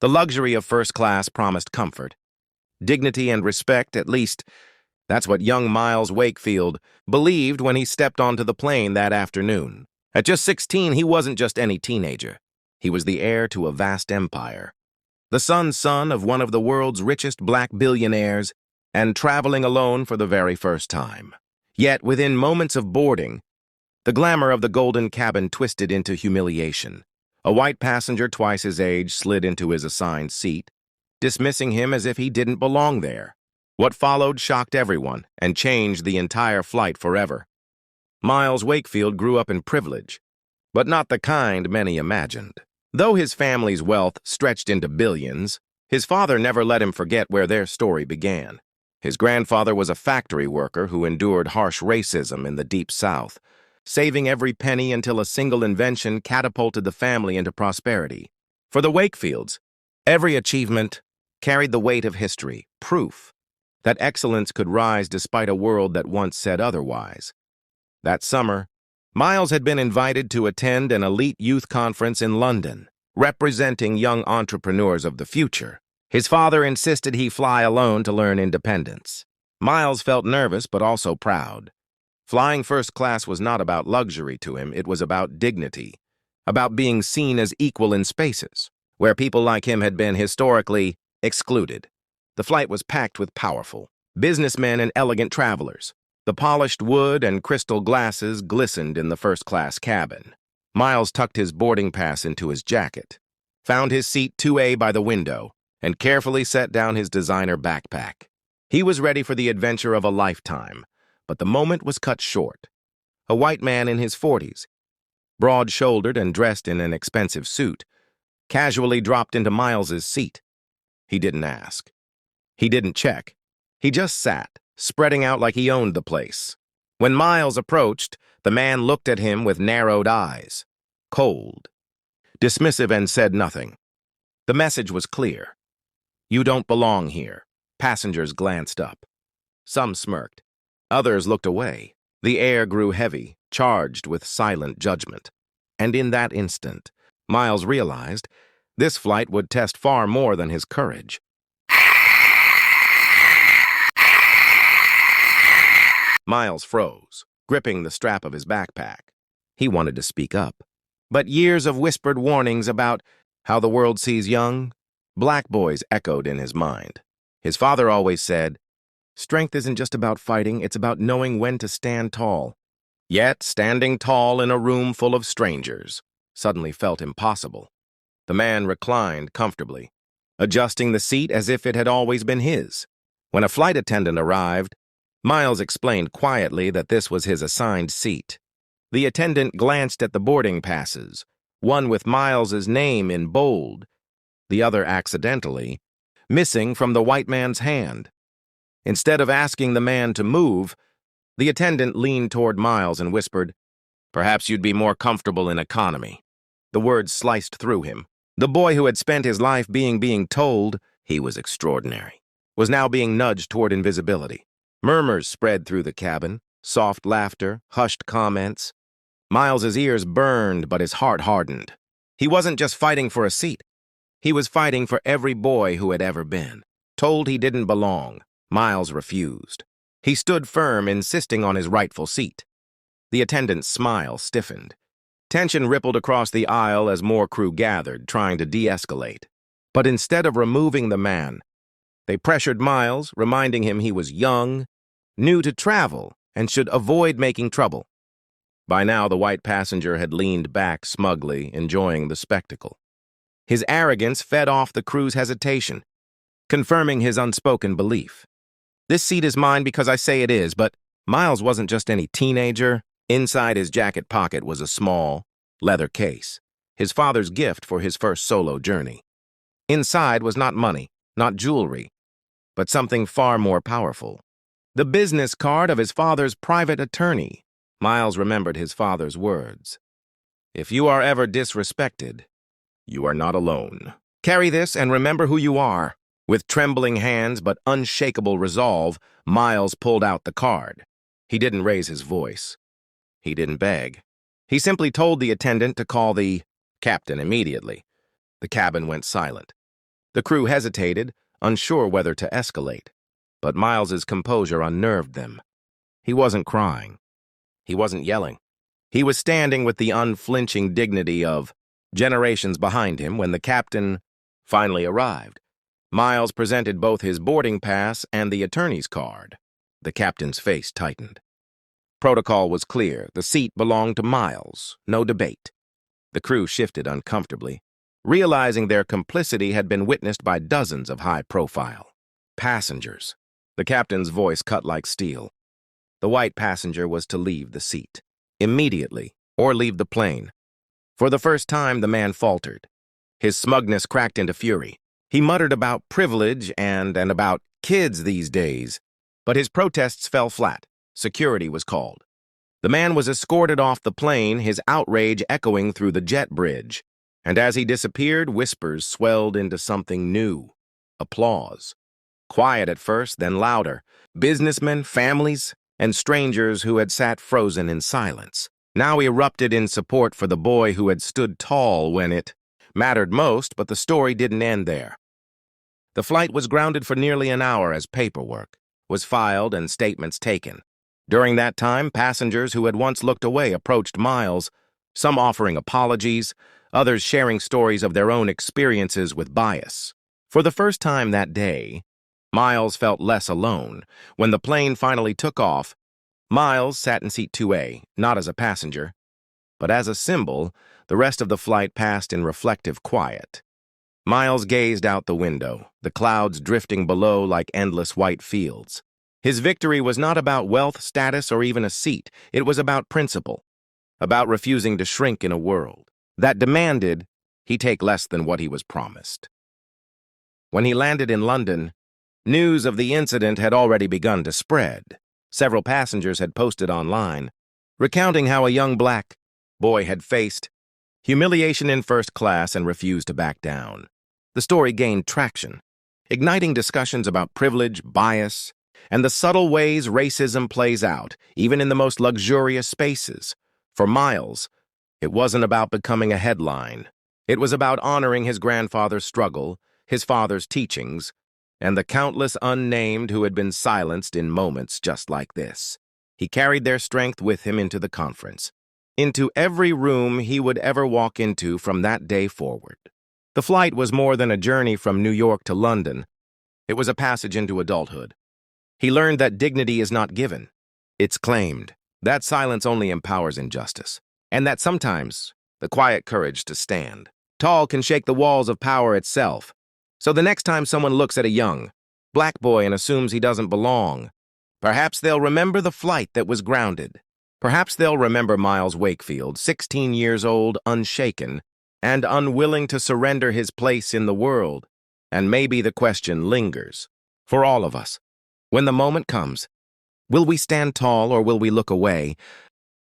The luxury of first class promised comfort, dignity and respect, at least. That's what young Miles Wakefield believed when he stepped onto the plane that afternoon. At just 16, he wasn't just any teenager. He was the heir to a vast empire, the son of one of the world's richest black billionaires, and traveling alone for the very first time. Yet, within moments of boarding, the glamour of the golden cabin twisted into humiliation. A white passenger twice his age slid into his assigned seat, dismissing him as if he didn't belong there. What followed shocked everyone and changed the entire flight forever. Miles Wakefield grew up in privilege, but not the kind many imagined. Though his family's wealth stretched into billions, his father never let him forget where their story began. His grandfather was a factory worker who endured harsh racism in the Deep South, saving every penny until a single invention catapulted the family into prosperity. For the Wakefields, every achievement carried the weight of history, proof that excellence could rise despite a world that once said otherwise. That summer, Miles had been invited to attend an elite youth conference in London, representing young entrepreneurs of the future. His father insisted he fly alone to learn independence. Miles felt nervous but also proud. Flying first class was not about luxury to him, it was about dignity, about being seen as equal in spaces, where people like him had been historically excluded. The flight was packed with powerful businessmen and elegant travelers. The polished wood and crystal glasses glistened in the first-class cabin. Miles tucked his boarding pass into his jacket, found his seat 2A by the window, and carefully set down his designer backpack. He was ready for the adventure of a lifetime, but the moment was cut short. A white man in his 40s, broad-shouldered and dressed in an expensive suit, casually dropped into Miles's seat. He didn't ask. He didn't check. He just sat, spreading out like he owned the place. When Miles approached, the man looked at him with narrowed eyes, cold, dismissive, and said nothing. The message was clear. You don't belong here. Passengers glanced up. Some smirked. Others looked away. The air grew heavy, charged with silent judgment. And in that instant, Miles realized this flight would test far more than his courage. Miles froze, gripping the strap of his backpack. He wanted to speak up, but years of whispered warnings about how the world sees young, black boys echoed in his mind. His father always said, "Strength isn't just about fighting, it's about knowing when to stand tall." Yet, standing tall in a room full of strangers suddenly felt impossible. The man reclined comfortably, adjusting the seat as if it had always been his. When a flight attendant arrived, Miles explained quietly that this was his assigned seat. The attendant glanced at the boarding passes, one with Miles's name in bold, the other accidentally, missing from the white man's hand. Instead of asking the man to move, the attendant leaned toward Miles and whispered, "Perhaps you'd be more comfortable in economy." The words sliced through him. The boy who had spent his life being told he was extraordinary was now being nudged toward invisibility. Murmurs spread through the cabin, soft laughter, hushed comments. Miles's ears burned, but his heart hardened. He wasn't just fighting for a seat. He was fighting for every boy who had ever been. Told he didn't belong, Miles refused. He stood firm, insisting on his rightful seat. The attendant's smile stiffened. Tension rippled across the aisle as more crew gathered, trying to de-escalate. But instead of removing the man, they pressured Miles, reminding him he was young, new to travel, and should avoid making trouble. By now, the white passenger had leaned back smugly, enjoying the spectacle. His arrogance fed off the crew's hesitation, confirming his unspoken belief. "This seat is mine because I say it is," but Miles wasn't just any teenager. Inside his jacket pocket was a small, leather case, his father's gift for his first solo journey. Inside was not money, not jewelry, but something far more powerful. The business card of his father's private attorney. Miles remembered his father's words. "If you are ever disrespected, you are not alone. Carry this and remember who you are." With trembling hands but unshakable resolve, Miles pulled out the card. He didn't raise his voice. He didn't beg. He simply told the attendant to call the captain immediately. The cabin went silent. The crew hesitated, unsure whether to escalate. But Miles's composure unnerved them. He wasn't crying. He wasn't yelling. He was standing with the unflinching dignity of generations behind him when the captain finally arrived. Miles presented both his boarding pass and the attorney's card. The captain's face tightened. Protocol was clear. The seat belonged to Miles. No debate. The crew shifted uncomfortably, realizing their complicity had been witnessed by dozens of high-profile passengers. The captain's voice cut like steel. The white passenger was to leave the seat immediately, or leave the plane. For the first time, the man faltered. His smugness cracked into fury. He muttered about privilege and about kids these days, but his protests fell flat. Security was called. The man was escorted off the plane, his outrage echoing through the jet bridge. And as he disappeared, whispers swelled into something new. Applause. Quiet at first, then louder. Businessmen, families, and strangers who had sat frozen in silence now erupted in support for the boy who had stood tall when it mattered most, but the story didn't end there. The flight was grounded for nearly an hour as paperwork was filed and statements taken. During that time, passengers who had once looked away approached Miles, some offering apologies, others sharing stories of their own experiences with bias. For the first time that day, Miles felt less alone. When the plane finally took off, Miles sat in seat 2A, not as a passenger, but as a symbol. The rest of the flight passed in reflective quiet. Miles gazed out the window, the clouds drifting below like endless white fields. His victory was not about wealth, status, or even a seat. It was about principle, about refusing to shrink in a world that demanded he take less than what he was promised. When he landed in London, news of the incident had already begun to spread. Several passengers had posted online, recounting how a young black boy had faced humiliation in first class and refused to back down. The story gained traction, igniting discussions about privilege, bias, and the subtle ways racism plays out, even in the most luxurious spaces. For Miles, it wasn't about becoming a headline. It was about honoring his grandfather's struggle, his father's teachings, and the countless unnamed who had been silenced in moments just like this. He carried their strength with him into the conference, into every room he would ever walk into from that day forward. The flight was more than a journey from New York to London. It was a passage into adulthood. He learned that dignity is not given. It's claimed. That silence only empowers injustice. And that sometimes the quiet courage to stand tall can shake the walls of power itself. So the next time someone looks at a young black boy and assumes he doesn't belong, perhaps they'll remember the flight that was grounded. Perhaps they'll remember Miles Wakefield, 16 years old, unshaken, and unwilling to surrender his place in the world. And maybe the question lingers for all of us. When the moment comes, will we stand tall or will we look away?